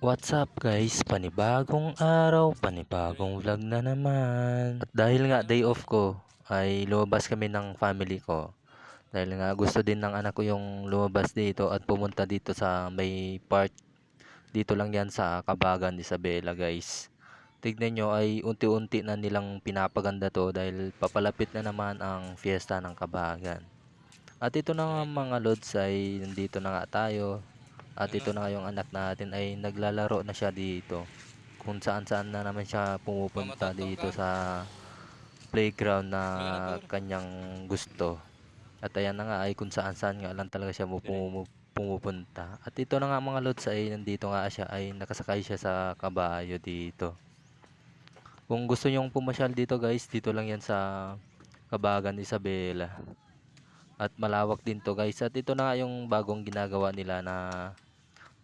What's up guys? Panibagong araw, panibagong vlog na naman. At dahil nga day off ko, ay lumabas kami ng family ko. Dahil nga gusto din ng anak ko yung lumabas dito at pumunta dito sa may park. Dito lang yan sa Kabagan, Isabela guys. Tignan nyo ay unti-unti na nilang pinapaganda to dahil papalapit na naman ang fiesta ng Kabagan. At ito na nga mga lods ay nandito na nga tayo. At ito na yung anak natin ay naglalaro na siya dito. Kung saan saan na naman siya pumupunta dito sa playground na kanyang gusto. At ayan na nga ay kung saan saan nga lang talaga siya pumupunta. At ito na nga mga lods ay nandito nga siya ay nakasakay siya sa kabayo dito. Kung gusto nyong pumasyal dito guys, dito lang yan sa Kabagan, Isabela. At malawak din to guys. At ito na nga yung bagong ginagawa nila na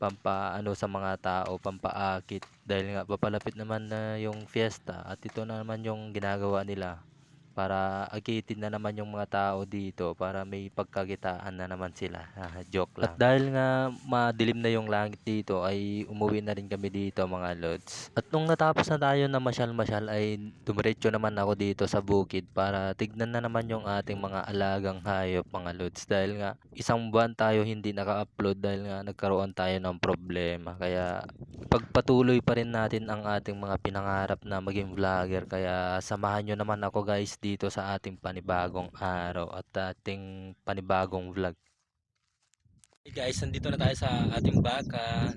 pampaano sa mga tao, pampaakit dahil nga papalapit naman na yung fiesta at ito na naman yung ginagawa nila para akitin na naman yung mga tao dito para may pagkakitaan na naman sila. Joke lang. At dahil nga madilim na yung langit dito ay umuwi na rin kami dito mga lods. At nung natapos na tayo na masyal-masyal ay dumiretso naman ako dito sa bukid para tignan na naman yung ating mga alagang hayop mga lods. Dahil nga isang buwan tayo hindi naka-upload dahil nga nagkaroon tayo ng problema. Kaya pagpatuloy pa rin natin ang ating mga pinangarap na maging vlogger. Kaya samahan nyo naman ako guys dito sa ating panibagong araw at ating panibagong vlog. Hey guys, nandito na tayo sa ating baka.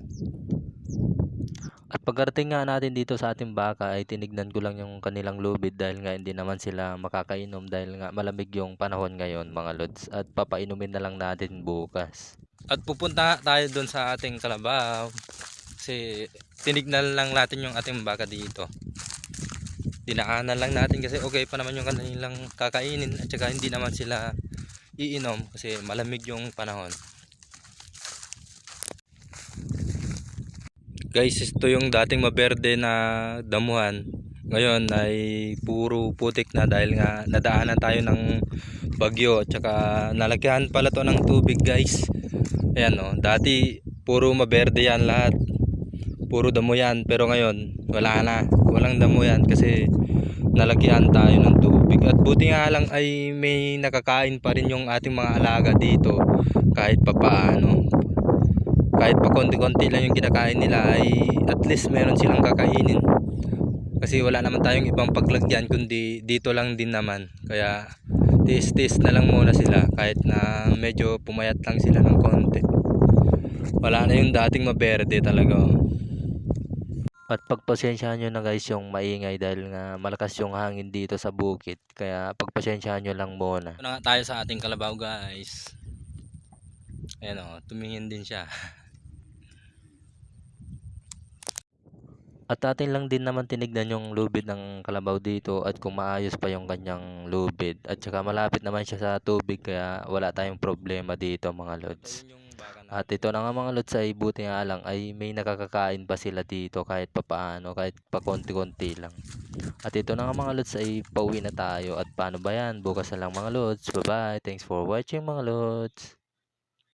At pagkarating nga natin dito sa ating baka ay tinignan ko lang yung kanilang lubid dahil nga hindi naman sila makakainom dahil nga malamig yung panahon ngayon mga lods. At papainumin na lang natin bukas. At pupunta tayo doon sa ating kalabaw. Kasi tinignan lang natin yung ating baka dito. Dinaanan lang natin kasi okay pa naman yung kanilang kakainin at saka hindi naman sila iinom kasi malamig yung panahon. Guys, ito yung dating maberde na damuhan. Ngayon ay puro putik na dahil nga nadaanan tayo ng bagyo at saka nalagyan pala to ng tubig guys. Ayan o, dati puro maberde yan lahat. Puro damo yan pero ngayon wala na, walang damo yan kasi nalagyan tayo ng tubig. At buti nga lang ay may nakakain pa rin yung ating mga alaga dito kahit papaano. Kahit pa konti-konti lang yung kinakain nila ay at least meron silang kakainin. Kasi wala naman tayong ibang paglagyan kundi dito lang din naman. Kaya tiis-tiis na lang muna sila kahit na medyo pumayat lang sila ng konti. Wala na yung dating maberde talaga. At pagpasensyahan nyo na guys yung maingay dahil nga malakas yung hangin dito sa bukid. Kaya pagpasensyahan nyo lang muna. Ito na nga tayo sa ating kalabaw guys. Ayan o, tumingin din siya. At atin lang din naman tinignan yung lubid ng kalabaw dito at kung maayos pa yung kanyang lubid. At saka malapit naman siya sa tubig kaya wala tayong problema dito mga lods. At ito na nga mga lods ay buti nga lang ay may nakakakain pa sila dito kahit papaano, kahit pa konti-konti lang. At ito na nga mga lods ay pauwi na tayo at paano ba yan? Bukas na lang mga lods. Bye bye. Thanks for watching mga lods.